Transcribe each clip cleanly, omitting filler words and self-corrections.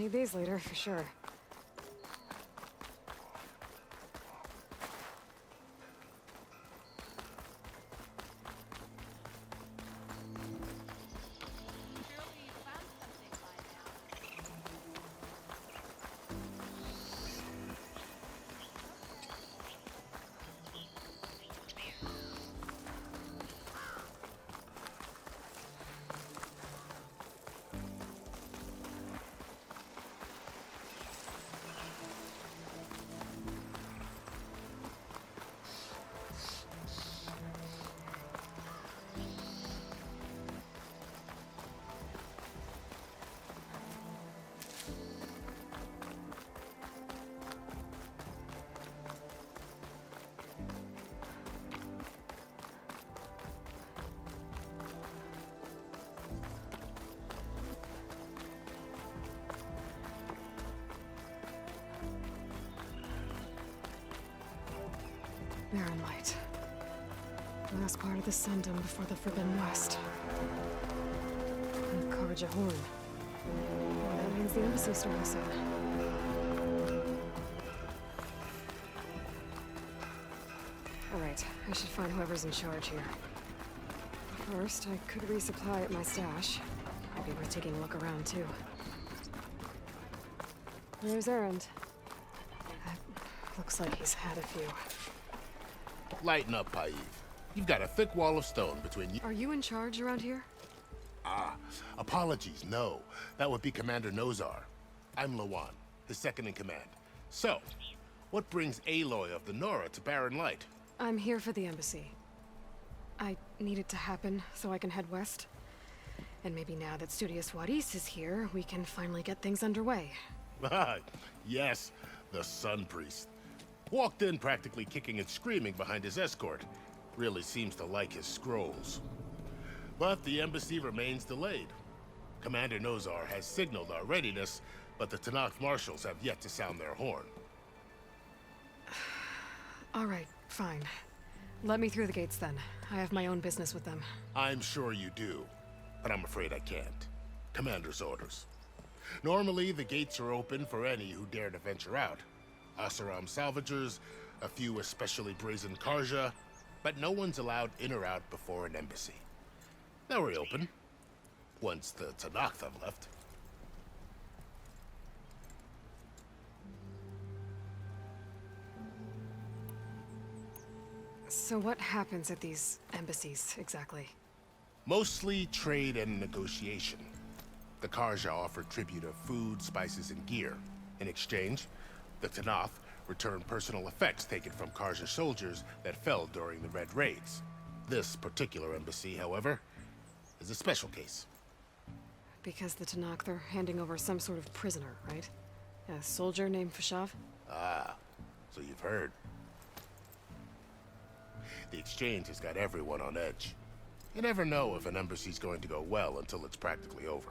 Need these later, for sure. Barren light. Last part of the Sundom before the Forbidden West. And Karja Horn. That means the embassy starting soon. Alright, I should find whoever's in charge here. First, I could resupply at my stash. Might be worth taking a look around, too. Where's Erend? Looks like he's had a few. Lighten up, Paiv. You've got a thick wall of stone between you. Are you in charge around here? Apologies, no. That would be Commander Nozar. I'm Lawan, his second in command. So, what brings Aloy of the Nora to Barren Light? I'm here for the embassy. I need it to happen so I can head west. And maybe now that Studious Wadis is here, we can finally get things underway. Yes, the Sun Priest. Walked in practically kicking and screaming behind his escort. Really seems to like his scrolls. But the embassy remains delayed. Commander Nozar has signaled our readiness, but the Tanakh marshals have yet to sound their horn. All right, fine. Let me through the gates then. I have my own business with them. I'm sure you do, but I'm afraid I can't. Commander's orders. Normally, the gates are open for any who dare to venture out. Asaram salvagers, a few especially brazen Karja, but no one's allowed in or out before an embassy. They'll reopen, once the Tanakh have left. So what happens at these embassies, exactly? Mostly trade and negotiation. The Karja offer tribute of food, spices, and gear. In exchange, the Tanakh return personal effects taken from Karja soldiers that fell during the Red Raids. This particular embassy, however, is a special case. Because the Tanakh, they're handing over some sort of prisoner, right? A soldier named Fashav? Ah, so you've heard. The exchange has got everyone on edge. You never know if an embassy's going to go well until it's practically over.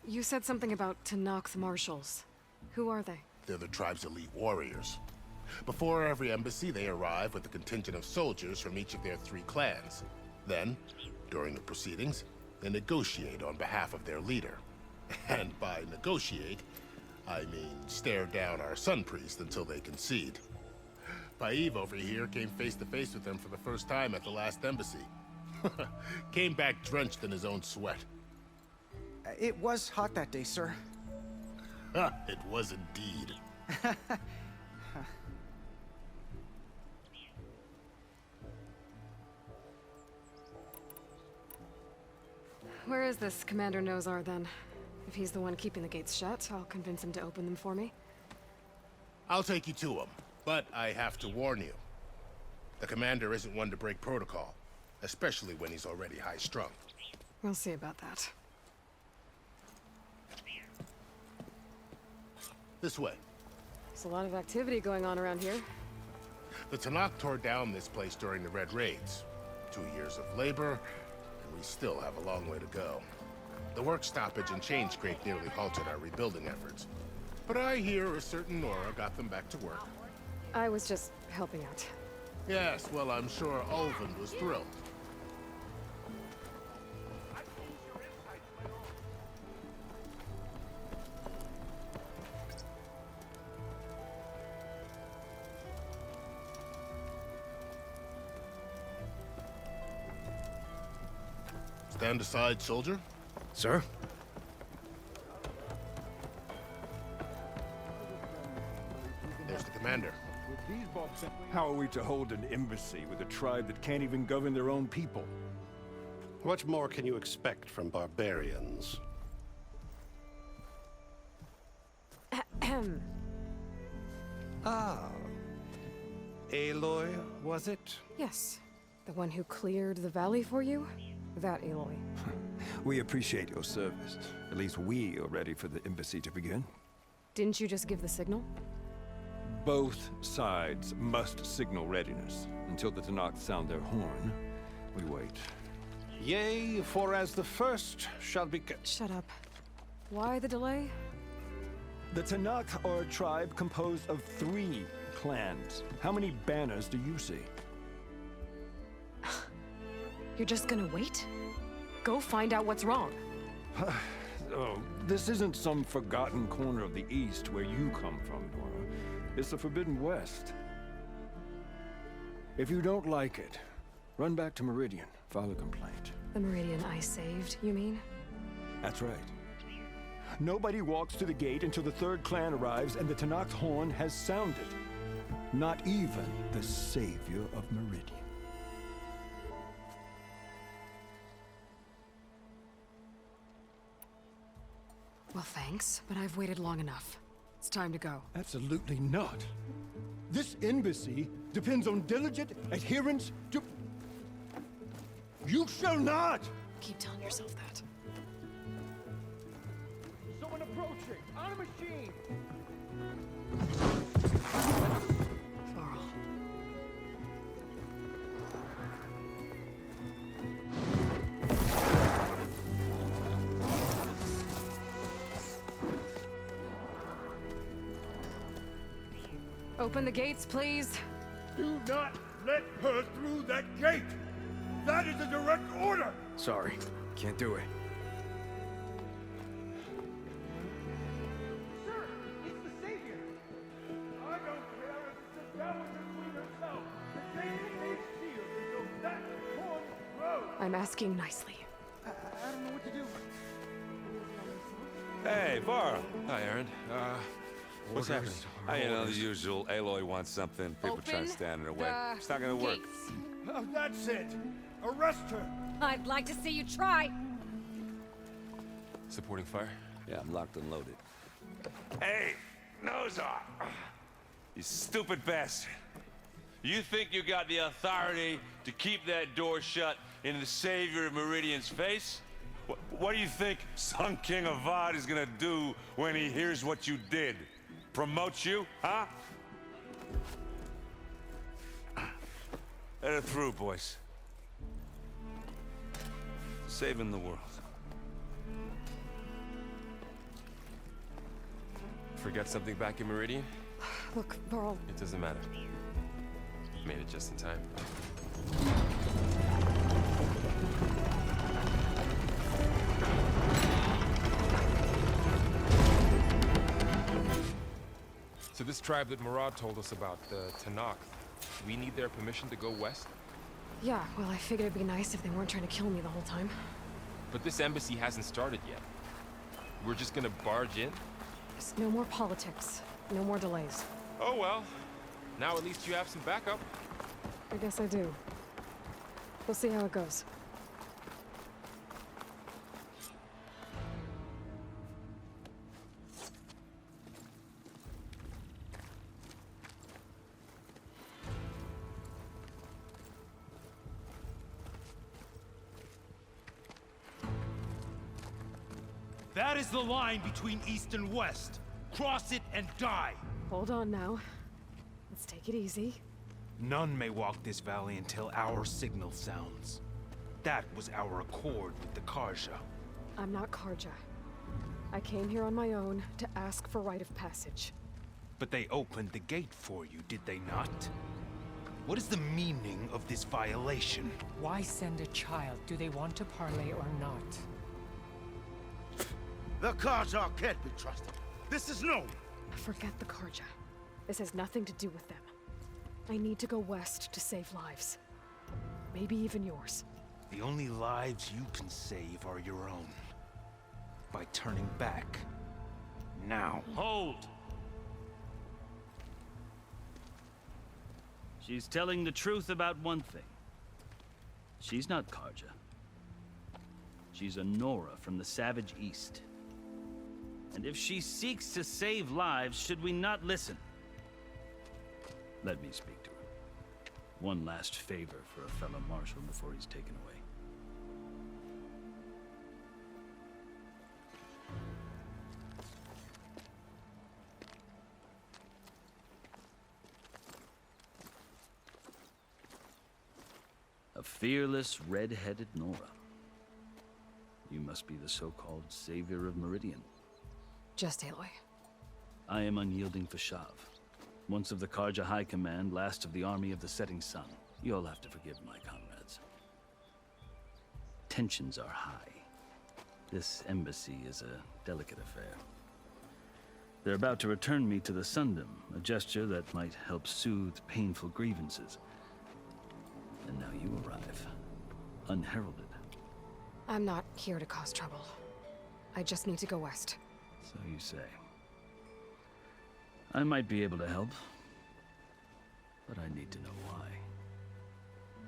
You said something about Tanakh marshals. Who are they? They're the tribe's elite warriors. Before every embassy, they arrive with a contingent of soldiers from each of their 3 clans. Then, during the proceedings, they negotiate on behalf of their leader. And by negotiate, I mean stare down our Sun Priest until they concede. Paiv over here came face to face with them for the first time at the last embassy. Came back drenched in his own sweat. It was hot that day, sir. It was indeed. Where is this Commander Nozar, then? If he's the one keeping the gates shut, I'll convince him to open them for me. I'll take you to him, but I have to warn you. The commander isn't one to break protocol, especially when he's already high-strung. We'll see about that. This way. There's a lot of activity going on around here. The Tanakh tore down this place during the Red Raids. 2 years of labor, and we still have a long way to go. The work stoppage and chain scrape nearly halted our rebuilding efforts. But I hear a certain Nora got them back to work. I was just helping out. Yes, well, I'm sure Ulvin was thrilled. Stand aside, soldier. Sir? There's the commander. How are we to hold an embassy with a tribe that can't even govern their own people? What more can you expect from barbarians? Ah. Aloy, was it? Yes. The one who cleared the valley for you? That Aloy. We appreciate your service. At least we are ready for the embassy to begin. Didn't you just give the signal? Both sides must signal readiness. Until the Tanakh sound their horn, we wait. Yea, for as the first shall be... Shut up. Why the delay? The Tanakh are a tribe composed of 3 clans. How many banners do you see? You're just gonna wait? Go find out what's wrong. Oh, this isn't some forgotten corner of the East where you come from, Nora. It's the Forbidden West. If you don't like it, run back to Meridian, file a complaint. The Meridian I saved, you mean? That's right. Nobody walks to the gate until the 3rd clan arrives and the Tanakh's horn has sounded. Not even the savior of Meridian. Well, thanks, but I've waited long enough. It's time to go. Absolutely not. This embassy depends on diligent adherence to... You shall not! Keep telling yourself that. Someone approaching! On a machine! Varl. Open the gates, please. Do not let her through that gate! That is a direct order! Sorry, can't do it. Sir, it's the Savior! I don't care if it's the Dowager Queen herself! The gate needs sealed until that horn grows! I'm asking nicely. I don't know what to do. Hey, Varl. Hi, Aaron. What's happening? You know, the usual. Aloy wants something. People try to stand in her way. It's not gonna work. That's it! Arrest her! I'd like to see you try. Supporting fire? Yeah, I'm locked and loaded. Hey, nose off! You stupid bastard. You think you got the authority to keep that door shut in the savior of Meridian's face? What do you think Sun King Avad is gonna do when he hears what you did? Promote you, huh? Let her through, boys. Saving the world. Forget something back in Meridian? Look, Varl. It doesn't matter. Made it just in time. So this tribe that Murad told us about, the Tanakh, we need their permission to go west? Yeah, well, I figured it'd be nice if they weren't trying to kill me the whole time. But this embassy hasn't started yet. We're just gonna barge in? Just no more politics. No more delays. Oh well. Now at least you have some backup. I guess I do. We'll see how it goes. That is the line between East and West. Cross it and die! Hold on now. Let's take it easy. None may walk this valley until our signal sounds. That was our accord with the Karja. I'm not Karja. I came here on my own to ask for rite of passage. But they opened the gate for you, did they not? What is the meaning of this violation? Why send a child? Do they want to parley or not? The Karja can't be trusted. This is known. Forget the Karja. This has nothing to do with them. I need to go west to save lives. Maybe even yours. The only lives you can save are your own. By turning back. Now. Hold! She's telling the truth about one thing. She's not Karja. She's a Nora from the Savage East. And if she seeks to save lives, should we not listen? Let me speak to her. One last favor for a fellow marshal before he's taken away. A fearless, red-headed Nora. You must be the so-called savior of Meridian. Just Aloy. I am unyielding Fashav. Once of the Karja High Command, last of the army of the setting sun. You'll have to forgive my comrades. Tensions are high. This embassy is a delicate affair. They're about to return me to the Sundom, a gesture that might help soothe painful grievances. And now you arrive, unheralded. I'm not here to cause trouble. I just need to go west. So you say. I might be able to help, but I need to know why.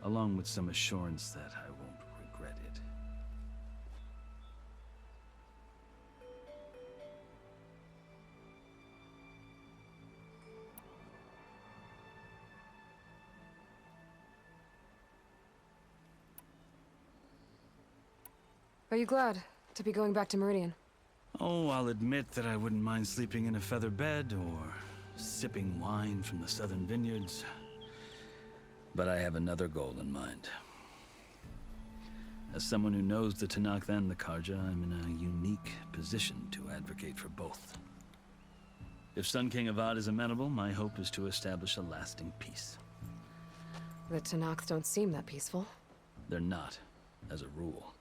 Along with some assurance that I won't regret it. Are you glad to be going back to Meridian? Oh, I'll admit that I wouldn't mind sleeping in a feather bed or sipping wine from the southern vineyards. But I have another goal in mind. As someone who knows the Tanakh and the Karja, I'm in a unique position to advocate for both. If Sun King Avad is amenable, my hope is to establish a lasting peace. The Tanakh don't seem that peaceful. They're not, as a rule.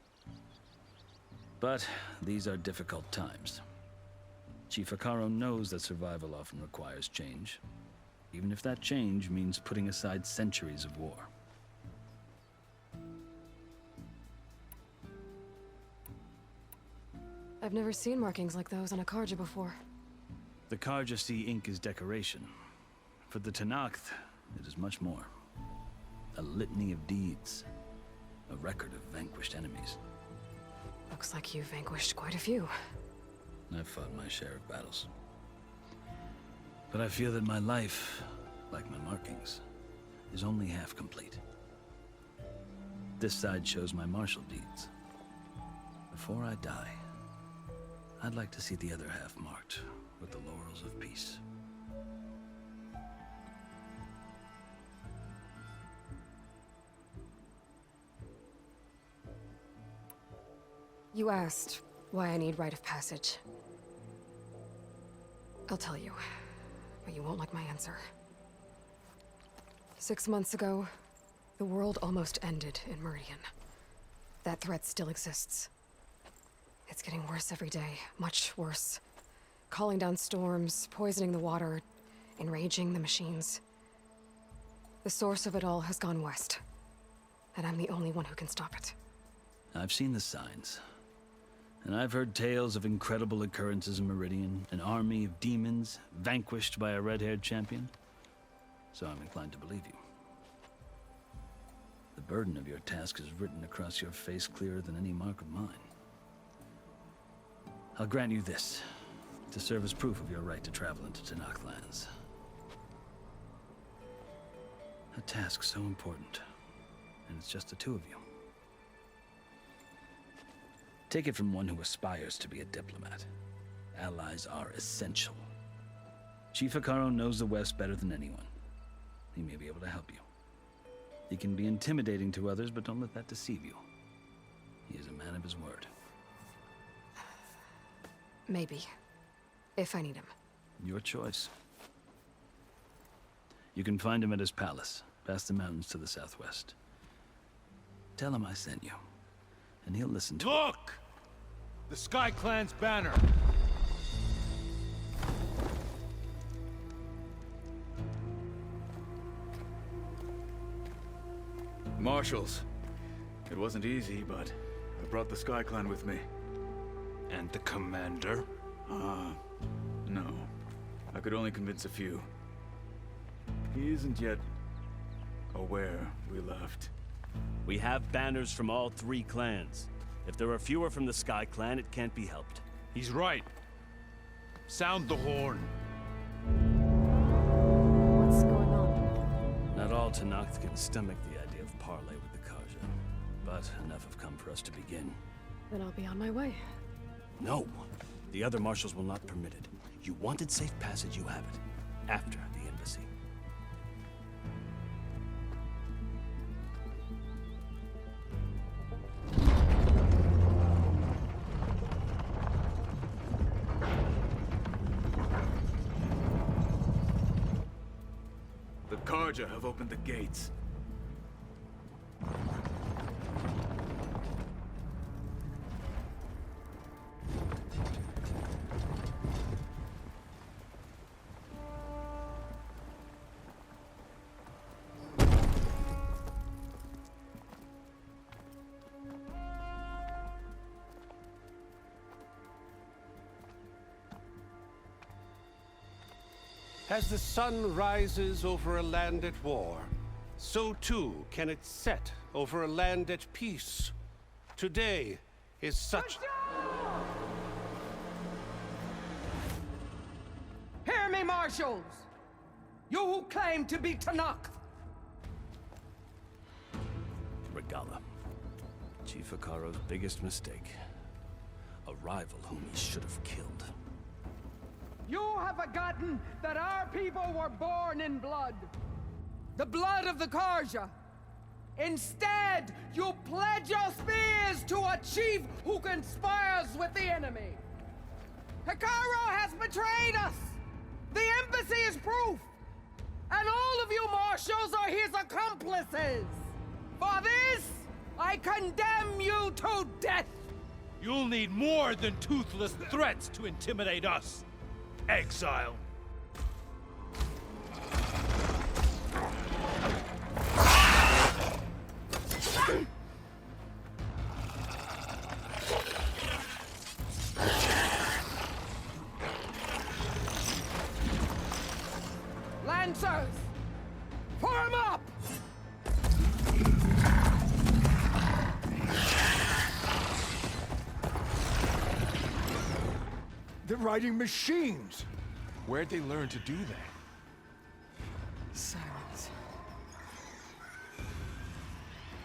But these are difficult times. Chief Akaro knows that survival often requires change, even if that change means putting aside centuries of war. I've never seen markings like those on a Karja before. The Karja see ink as decoration. For the Tanakh, it is much more. A litany of deeds. A record of vanquished enemies. Looks like you've vanquished quite a few. I've fought my share of battles. But I feel that my life, like my markings, is only half complete. This side shows my martial deeds. Before I die, I'd like to see the other half marked with the laurels of peace. You asked why I need rite of passage. I'll tell you, but you won't like my answer. 6 months ago, the world almost ended in Meridian. That threat still exists. It's getting worse every day, much worse. Calling down storms, poisoning the water, enraging the machines. The source of it all has gone west, and I'm the only one who can stop it. I've seen the signs. And I've heard tales of incredible occurrences in Meridian, an army of demons vanquished by a red-haired champion. So I'm inclined to believe you. The burden of your task is written across your face clearer than any mark of mine. I'll grant you this, to serve as proof of your right to travel into Tanakh lands. A task so important, and it's just the two of you. Take it from one who aspires to be a diplomat. Allies are essential. Chief Akaro knows the West better than anyone. He may be able to help you. He can be intimidating to others, but don't let that deceive you. He is a man of his word. Maybe. If I need him. Your choice. You can find him at his palace, past the mountains to the southwest. Tell him I sent you, and he'll listen to it. Look! The Sky Clan's banner! Marshals, It wasn't easy, but I brought the Sky Clan with me. And the commander? No. I could only convince a few. He isn't yet aware we left. We have banners from all 3 clans. If there are fewer from the Sky Clan, it can't be helped. He's right. Sound the horn. What's going on? Not all Tenakth can stomach the idea of parley with the Karja, but enough have come for us to begin. Then I'll be on my way. No! The other marshals will not permit it. You wanted safe passage, you have it. After the embassy. The Karja have opened the gates. As the sun rises over a land at war, so too can it set over a land at peace. Today is such... Hear me, marshals! You who claim to be Tenakth! Regala. Chief Hikaro's biggest mistake. A rival whom he should have killed. You have forgotten that our people were born in blood. The blood of the Karja. Instead, you pledge your spears to a chief who conspires with the enemy. Hikaro has betrayed us! The embassy is proof! And all of you marshals are his accomplices! For this, I condemn you to death! You'll need more than toothless threats to intimidate us. Exile. Lancers! Form up! They're riding machines! Where'd they learn to do that? Silence.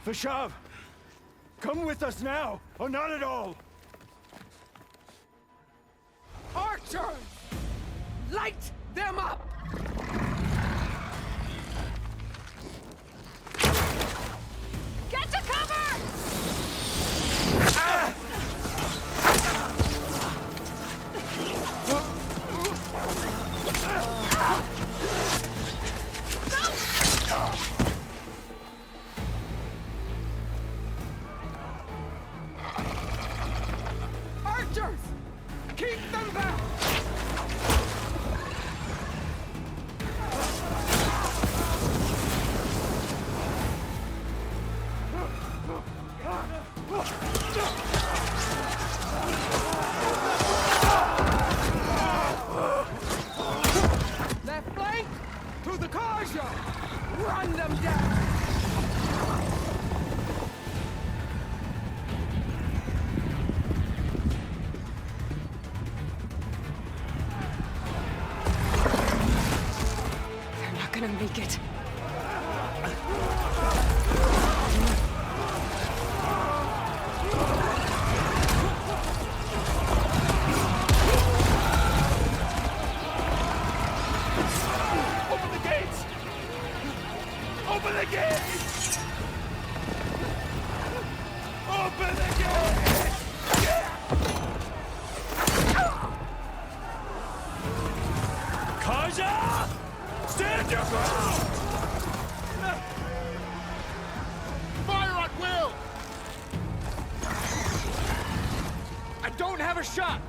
Vashav! Come with us now, or not at all! Archers! Light them up! Get to cover! Archers! Keep them back! Left flank to the Karja! Run them down! They're not gonna make it. Open the gates! Open the gates! Open the gates! Karja! Stand your ground! Fire at will! I don't have a shot!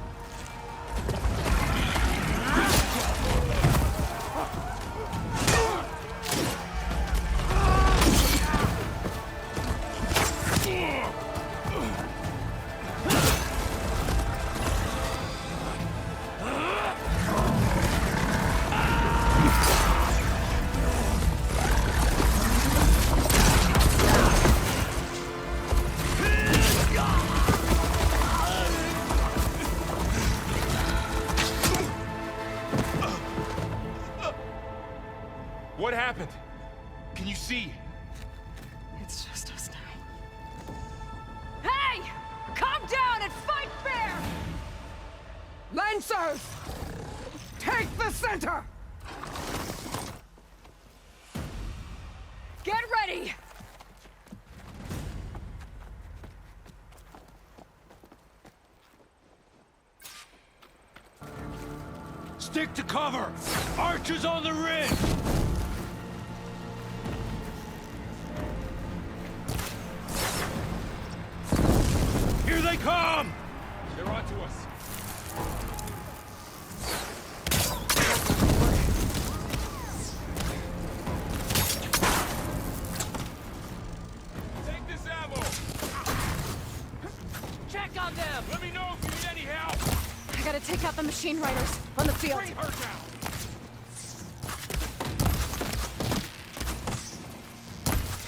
Lancers! Take the center! Get ready! Stick to cover! Archers on the ridge! Here they come! They're onto us. Take this ammo! Check on them! Let me know if you need any help! I gotta take out the machine riders on the field. Bring her down!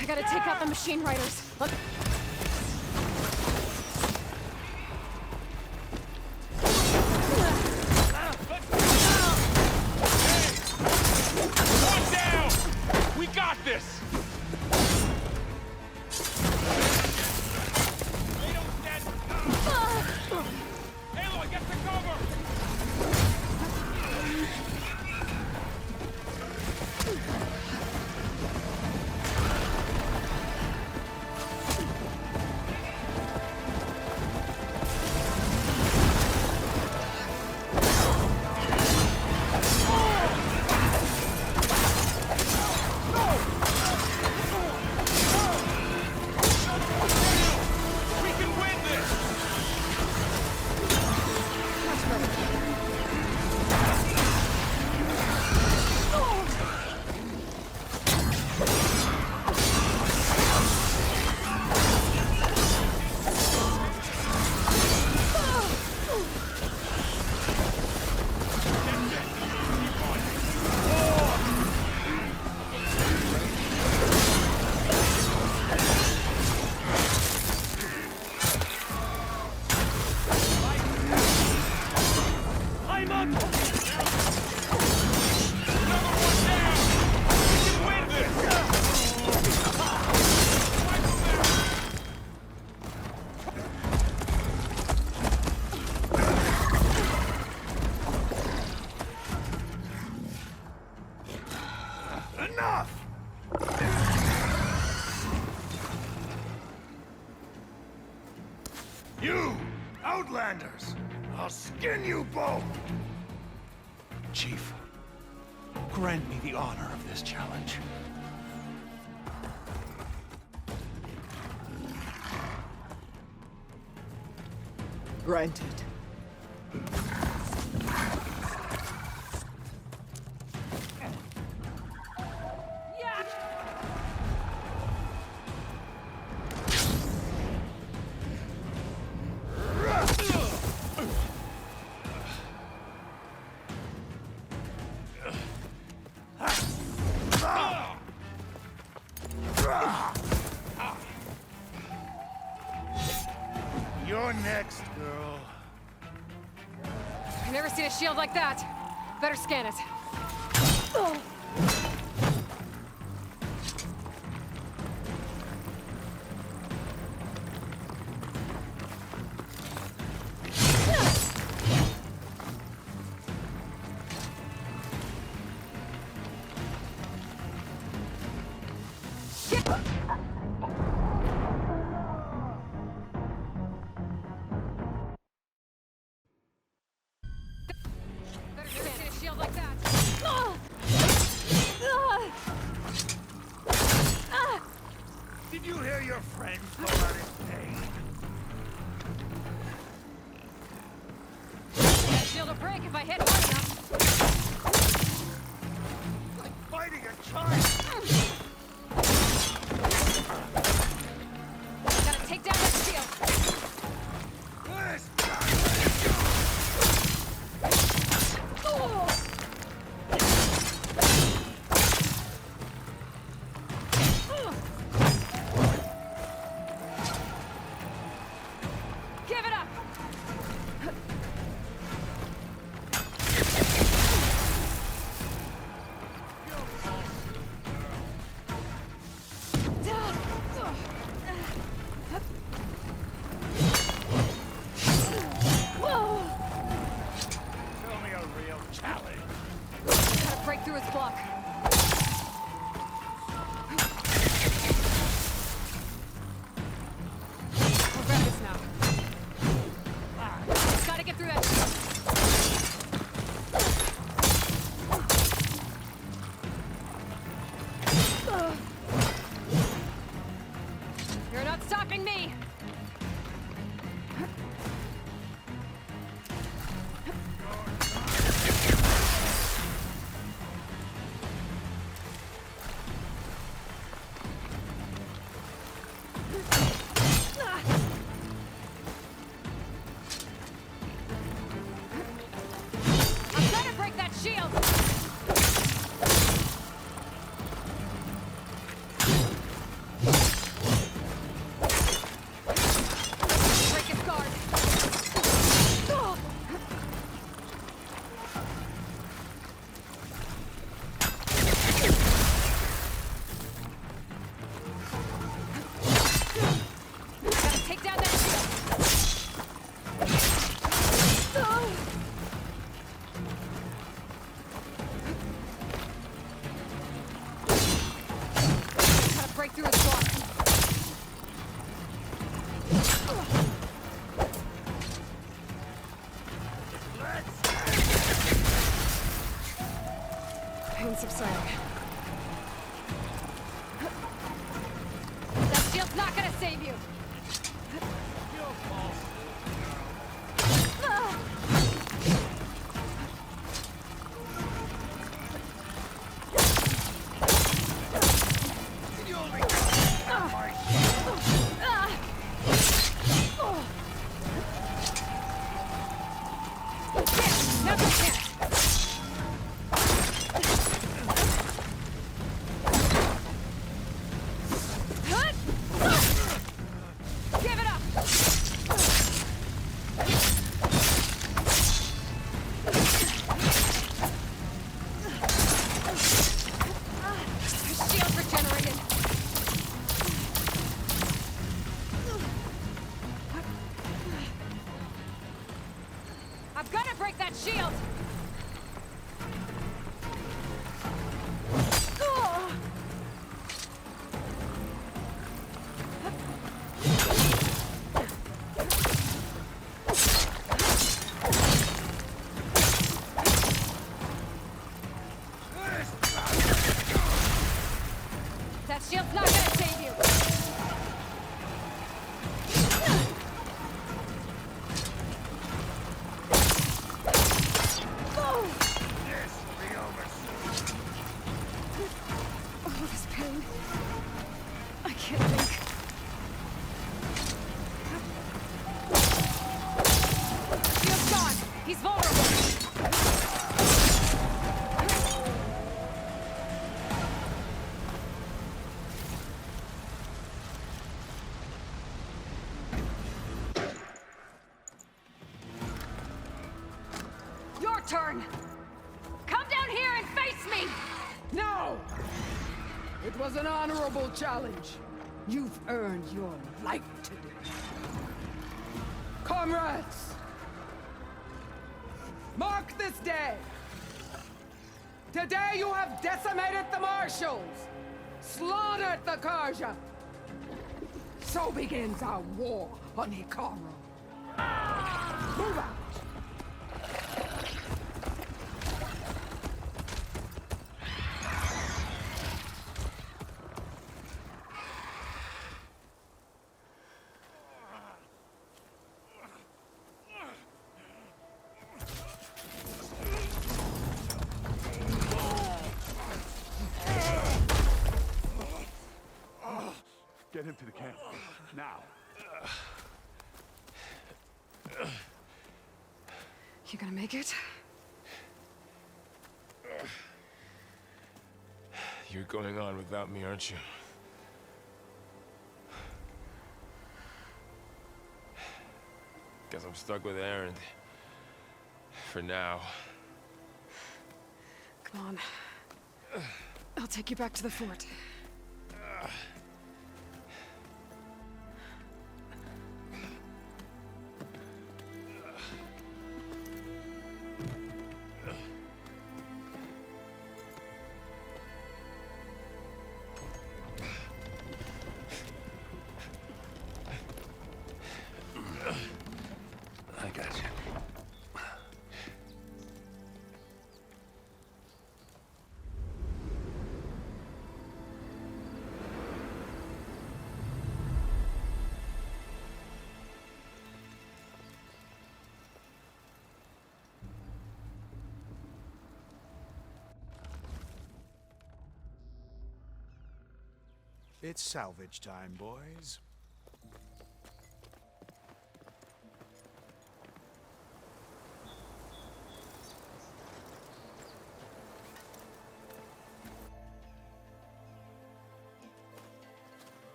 I gotta take out the machine riders. Look. One down! We got this! They don't stand... Aloy, get to cover! We can win this! I'm up! Another one down! We can win this! Enough! You, Outlanders! I'll skin you both! Chief, grant me the honor of this challenge. Granted. You're next, girl. I've never seen a shield like that. Better scan it. Better scan a shield like that. Did you hear your friend go out in pain? That shield will break if I hit hard enough. Like fighting a child! Gotta take down that shield. This Give it up! Pain subsiding. That shield's not gonna save you. I've got to break that shield! That shield's not gonna save you! Oh, this pain. I can't think. Shield's gone! He's vulnerable! Your turn! Come down here and face me! No! It was an honorable challenge. You've earned your life today. Comrades! Mark this day! Today you have decimated the Marshals! Slaughtered the Karja! So begins our war on Hikaru. Move out! Get him to the camp. Now. You gonna make it? You're going on without me, aren't you? Guess I'm stuck with Aaron. For now. Come on. I'll take you back to the fort. I got you. It's salvage time, boys.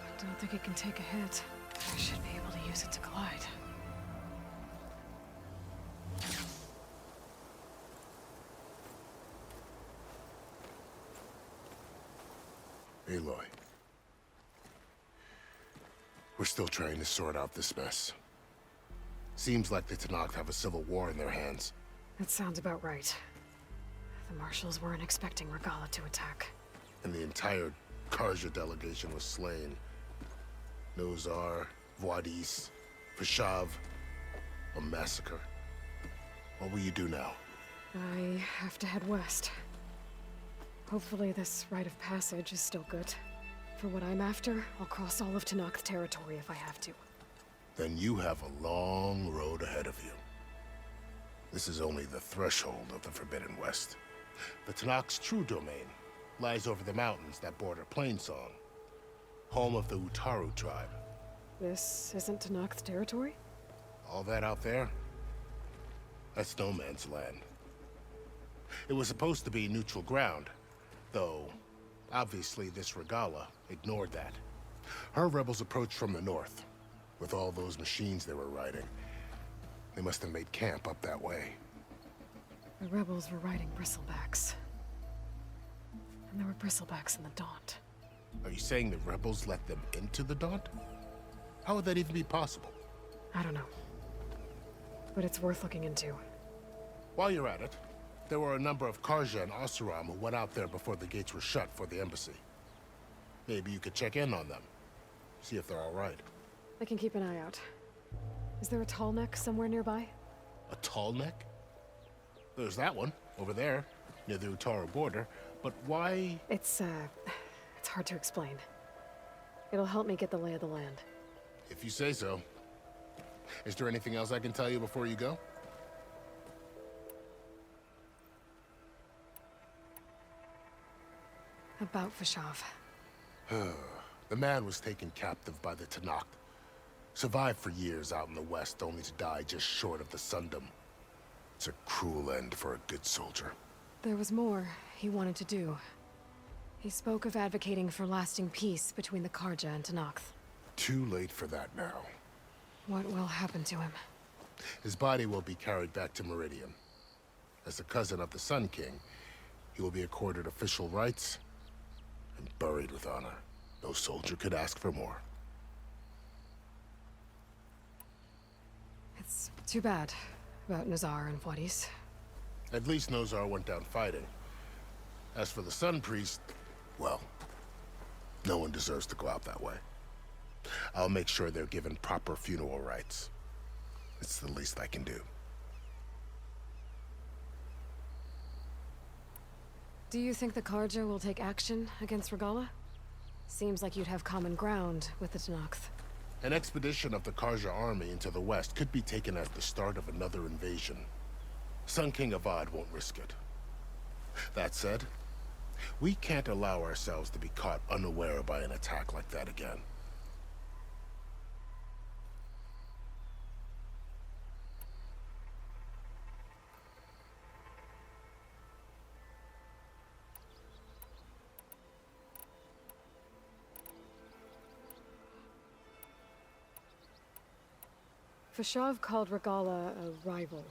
I don't think it can take a hit. I should be able to use it to glide. Aloy. We're still trying to sort out this mess. Seems like the Tenakth have a civil war in their hands. That sounds about right. The marshals weren't expecting Regala to attack. And the entire Karja delegation was slain. Nozar, Voidis, Vashav, a massacre. What will you do now? I have to head west. Hopefully this rite of passage is still good. For what I'm after, I'll cross all of Tenakth territory if I have to. Then you have a long road ahead of you. This is only the threshold of the Forbidden West. The Tenakth's true domain lies over the mountains that border Plainsong, home of the Utaru tribe. This isn't Tenakth territory? All that out there? That's no man's land. It was supposed to be neutral ground, though obviously this Regala ignored that. Her rebels approached from the north. With all those machines they were riding, they must have made camp up that way. The rebels were riding bristlebacks. And there were bristlebacks in the Daunt. Are you saying the rebels let them into the Daunt? How would that even be possible? I don't know. But it's worth looking into. While you're at it, there were a number of Karja and Oseram who went out there before the gates were shut for the embassy. Maybe you could check in on them. See if they're all right. I can keep an eye out. Is there a tall neck somewhere nearby? A tall neck? There's that one, over there, near the Utaru border. But why? It's hard to explain. It'll help me get the lay of the land. If you say so. Is there anything else I can tell you before you go? About Vashav. The man was taken captive by the Tenakth. Survived for years out in the west, only to die just short of the Sundom. It's a cruel end for a good soldier. There was more he wanted to do. He spoke of advocating for lasting peace between the Karja and Tenakth. Too late for that now. What will happen to him? His body will be carried back to Meridian. As the cousin of the Sun King, he will be accorded official rights and buried with honor. No soldier could ask for more. It's too bad about Nazar and Voidis. At least Nozar went down fighting. As for the Sun Priest, well, no one deserves to go out that way. I'll make sure they're given proper funeral rites. It's the least I can do. Do you think the Karja will take action against Regala? Seems like you'd have common ground with the Tenakth. An expedition of the Karja army into the west could be taken as the start of another invasion. Sun King Avad won't risk it. That said, we can't allow ourselves to be caught unaware by an attack like that again. Vashav called Regala a rival.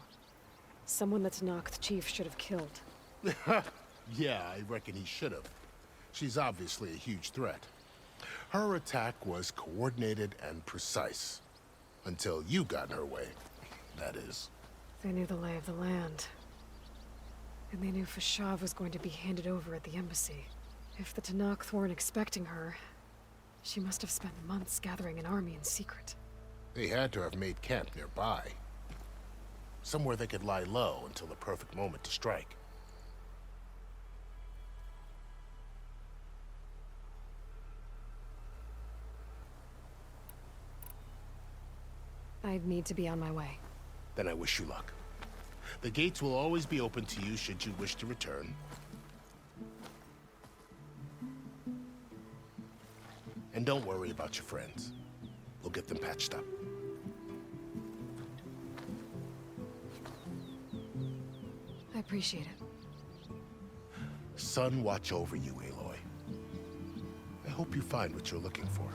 Someone the Tenakth chief should have killed. Yeah, I reckon he should have. She's obviously a huge threat. Her attack was coordinated and precise. Until you got in her way, that is. They knew the lay of the land. And they knew Vashav was going to be handed over at the embassy. If the Tenakth weren't expecting her, she must have spent months gathering an army in secret. They had to have made camp nearby. Somewhere they could lie low until the perfect moment to strike. I'd need to be on my way. Then I wish you luck. The gates will always be open to you should you wish to return. And don't worry about your friends. We'll get them patched up. I appreciate it. Sun watch over you, Aloy. I hope you find what you're looking for.